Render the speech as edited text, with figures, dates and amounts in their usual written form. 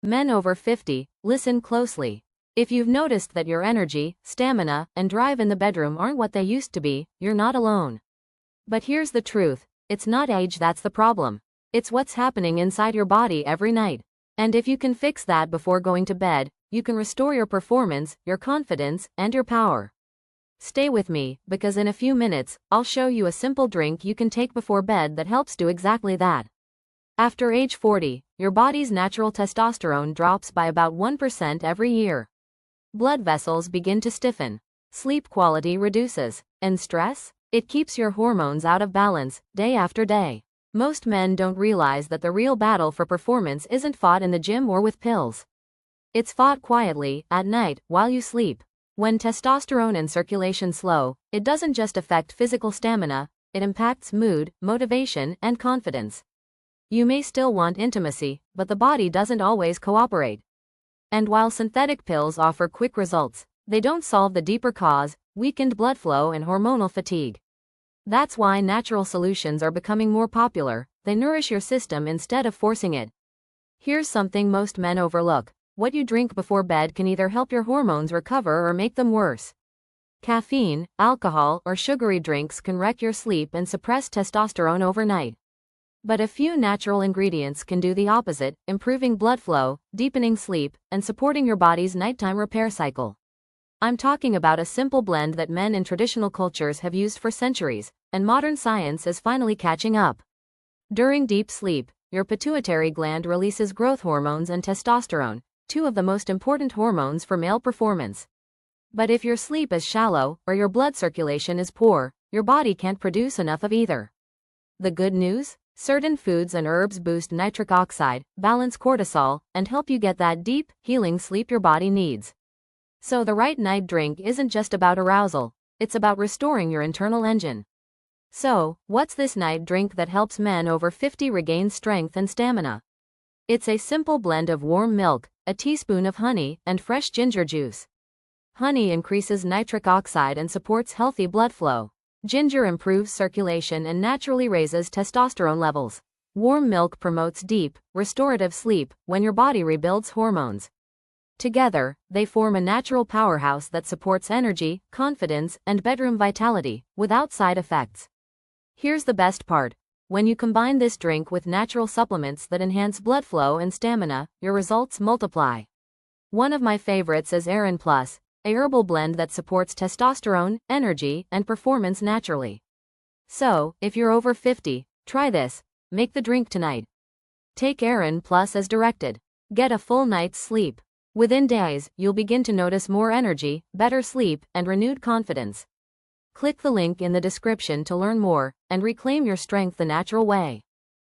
Men over 50, listen closely. If you've noticed that your energy, stamina, and drive in the bedroom aren't what they used to be, you're not alone. But here's the truth, it's not age that's the problem. It's what's happening inside your body every night. And if you can fix that before going to bed, you can restore your performance, your confidence, and your power. Stay with me, because in a few minutes, I'll show you a simple drink you can take before bed that helps do exactly that. After age 40, your body's natural testosterone drops by about 1% every year. Blood vessels begin to stiffen. Sleep quality reduces. And stress? It keeps your hormones out of balance, day after day. Most men don't realize that the real battle for performance isn't fought in the gym or with pills. It's fought quietly, at night, while you sleep. When testosterone and circulation slow, it doesn't just affect physical stamina, it impacts mood, motivation, and confidence. You may still want intimacy, but the body doesn't always cooperate. And while synthetic pills offer quick results, they don't solve the deeper cause, weakened blood flow and hormonal fatigue. That's why natural solutions are becoming more popular. They nourish your system instead of forcing it. Here's something most men overlook. What you drink before bed can either help your hormones recover or make them worse. Caffeine, alcohol, or sugary drinks can wreck your sleep and suppress testosterone overnight. But a few natural ingredients can do the opposite, improving blood flow, deepening sleep, and supporting your body's nighttime repair cycle. I'm talking about a simple blend that men in traditional cultures have used for centuries, and modern science is finally catching up. During deep sleep, your pituitary gland releases growth hormones and testosterone, two of the most important hormones for male performance. But if your sleep is shallow, or your blood circulation is poor, your body can't produce enough of either. The good news? Certain foods and herbs boost nitric oxide, balance cortisol, and help you get that deep, healing sleep your body needs. So the right night drink isn't just about arousal, it's about restoring your internal engine. So, what's this night drink that helps men over 50 regain strength and stamina? It's a simple blend of warm milk, a teaspoon of honey, and fresh ginger juice. Honey increases nitric oxide and supports healthy blood flow. Ginger improves circulation and naturally raises testosterone levels. Warm milk promotes deep, restorative sleep when your body rebuilds hormones. Together, they form a natural powerhouse that supports energy, confidence, and bedroom vitality, without side effects. Here's the best part. When you combine this drink with natural supplements that enhance blood flow and stamina, your results multiply. One of my favorites is Eron Plus, a herbal blend that supports testosterone, energy, and performance naturally. So, if you're over 50, try this. Make the drink tonight. Take Eron Plus as directed. Get a full night's sleep. Within days, you'll begin to notice more energy, better sleep, and renewed confidence. Click the link in the description to learn more and reclaim your strength the natural way.